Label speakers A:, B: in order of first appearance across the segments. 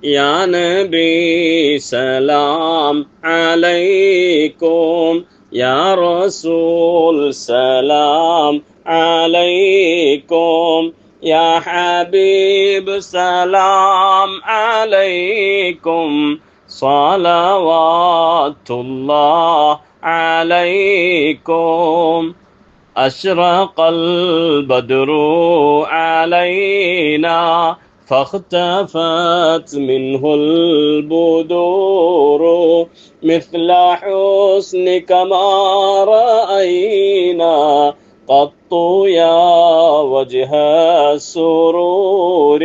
A: يا نبي سلام عليكم يا رسول سلام عليكم يا حبيب سلام عليكم صلوات الله عليكم أشرق البدر علينا فاختفت منه البدور مثل حسنك ما رأينا قط يا وجه السرور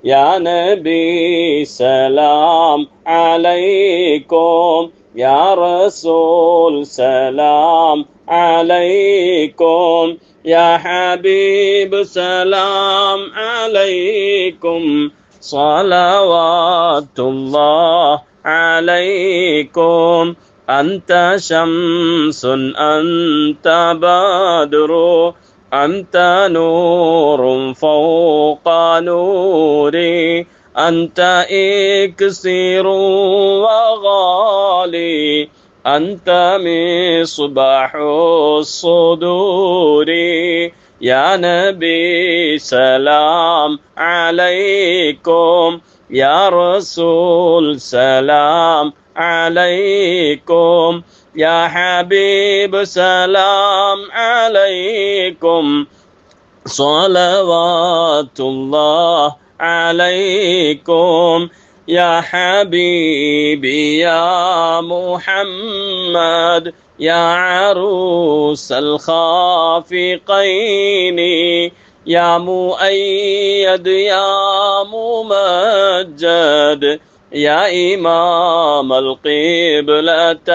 A: يا نبي سلام عليكم يا رسول سلام عليكم يا حبيب سلام عليكم صلوات الله عليكم أنت شمس أنت بدر أنت نور فوق نوري أنت إكسير وغالي أنت مصباح الصدور يا نبي سلام عليكم يا رسول سلام عليكم يا حبيب سلام عليكم صلوات الله عليكم يا حبيبي يا محمد يا عروس الخافقين يا مؤيد يا ممجد يا إمام القبلتين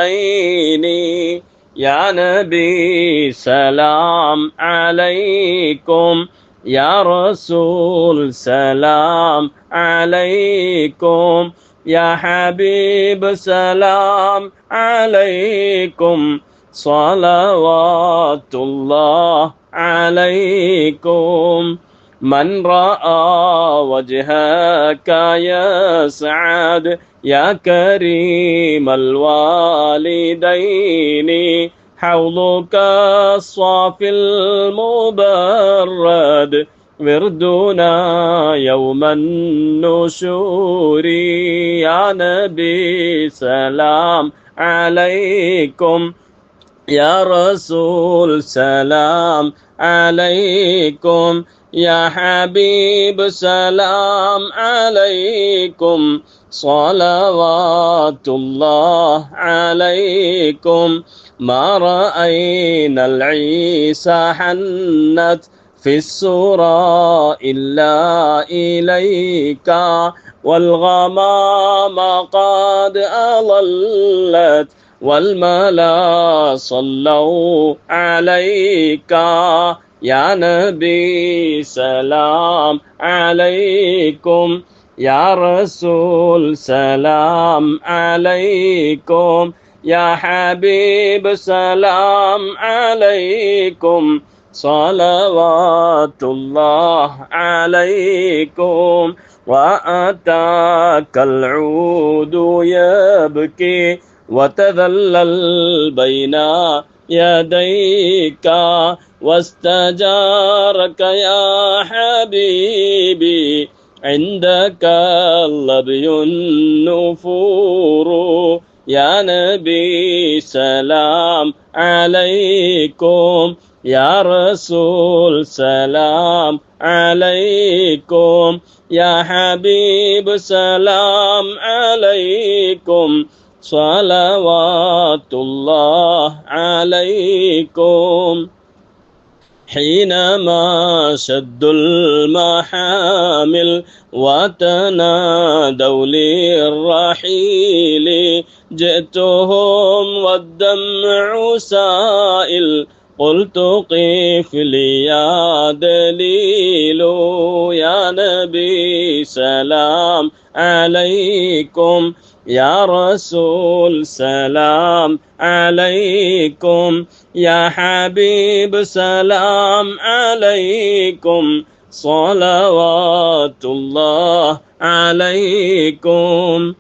A: يا نبي سلام عليكم يا رسول سلام عليكم يا حبيب سلام عليكم صلوات الله عليكم من رأى وجهك يسعد يا كريم الوالدين حوضك الصافي المبرد وردنا يوم النشور يا نبي سلام عليكم يا رسول سلام عليكم يا حبيب سلام عليكم صلوات الله عليكم ما رأينا العيسى حنت في السورة إلا إليك والغمام قد أضلت والملا صلوا عليك يا نبي سلام عليكم يا رسول سلام عليكم يا حبيب سلام عليكم صلوات الله عليكم وأتاك العود يبكي وتذلل بين يديك واستجارك يا حبيبي عندك اللبي النفور يا نبي سلام عليكم يا رسول سلام عليكم يا حبيب سلام عليكم صلوات الله عليكم حينما شد المحامل وتنادوا للرحيل جئتهم والدمع سائل قلت قف لي يا دليل يا نبي سلام عليكم يا رسول سلام عليكم يا حبيب سلام عليكم صلوات الله عليكم.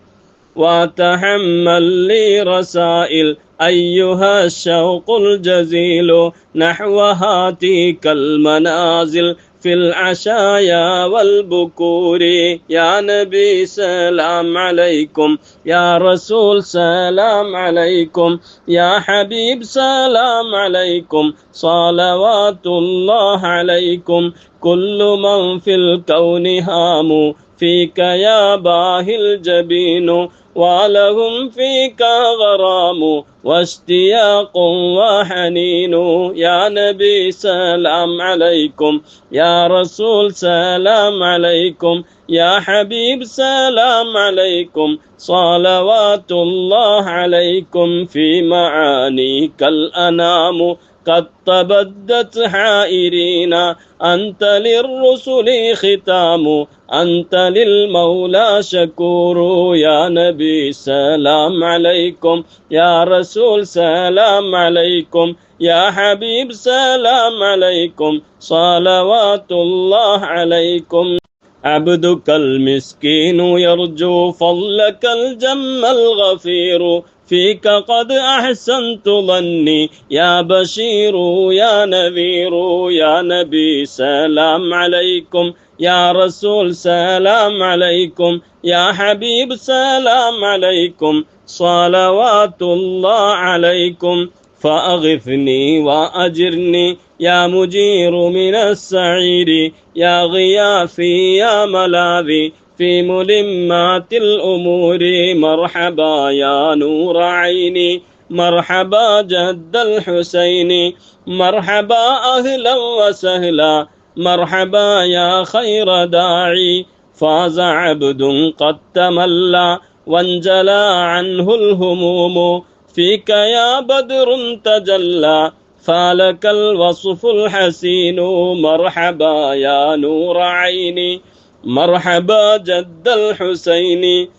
A: وتحمل لي رسائل أيها الشوق الجزيل نحو هاتيك المنازل في العشايا والبكور. يا نبي سلام عليكم، يا رسول سلام عليكم، يا حبيب سلام عليكم، صلوات الله عليكم. كل من في الكون هام فيك يا باهي الجبين، ولهم فيك غرام واشتياق وحنين. يا نبي سلام عليكم، يا رسول سلام عليكم، يا حبيب سلام عليكم، صلوات الله عليكم. في معانيك الأنام قد تبدت حائرين، أنت للرسل ختام، أنت للمولى شكور. يا نبي سلام عليكم، يا رسول سلام عليكم، يا حبيب سلام عليكم، صلوات الله عليكم. عبدك المسكين يرجو فضلك الجم الغفير، فيك قد أحسنت ظني يا بشير يا نذير. يا نبي سلام عليكم، يا رسول سلام عليكم، يا حبيب سلام عليكم، صلوات الله عليكم. فأغثني وأجرني يا مجير من السعير، يا غياثي يا ملاذي في ملمات الأمور. مرحبا يا نور عيني، مرحبا جد الحسين، مرحبا أهلا وسهلا، مرحبا يا خير داعي. فاز عبد قد تملى وانجلى عنه الهموم، فيك يا بدر تجلى فلك الوصف الحسين. مرحبا يا نور عيني، مرحبا جد الحسين،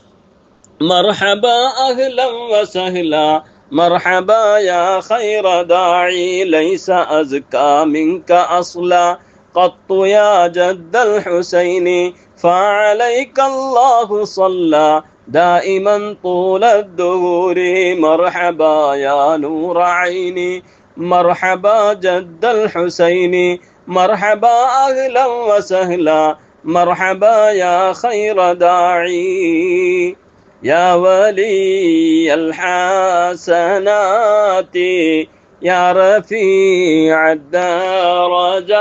A: مرحبا أهلا وسهلا، مرحبا يا خير داعي. ليس أزكى منك أصلا قط يا جد الحسين، فعليك الله صلى دائما طول الدهور. مرحبا يا نور عيني، مرحبا جد الحسين، مرحبا أهلا وسهلا، مرحبا يا خير داعي. يا ولي الحسنات يا رفيع الدرجات،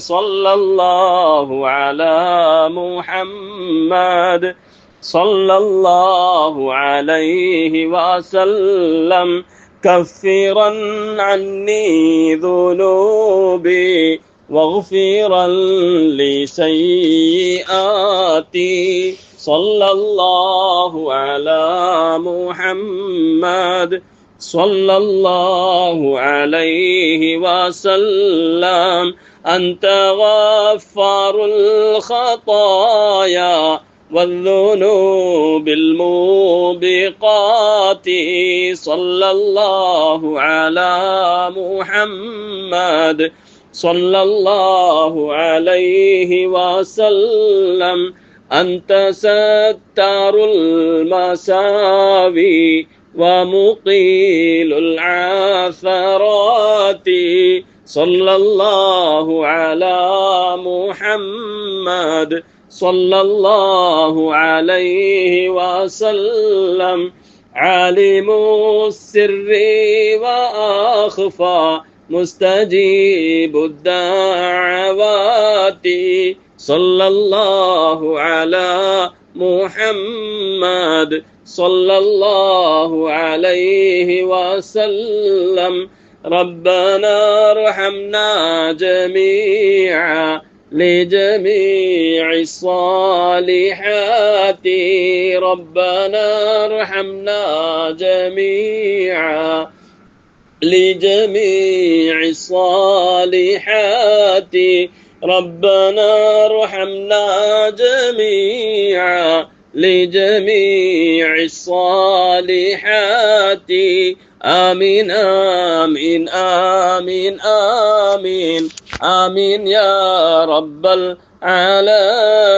A: صلى الله على محمد، صلى الله عليه وسلم. كفرا عني ذنوبي واغفرا لي سيئاتي، صلى الله على محمد، صلى الله عليه وسلم. أنت غفار الخطايا والذنوب الموبقات، صلى الله على محمد، صلى الله عليه وسلم. أنت ستار المساوي ومقيل العثرات، صلى الله على محمد، صلى الله عليه وسلم. عالم السر وأخفى مستجيب الدعوات، صلى الله على محمد، صلى الله عليه وسلم. ربنا ارحمنا جميعا لجميع الصالحات، ربنا ارحمنا جميعا لجميع الصالحات، ربنا ارحمنا جميعا لجميع الصالحات. آمين آمين آمين آمين آمين يا رب العالمين.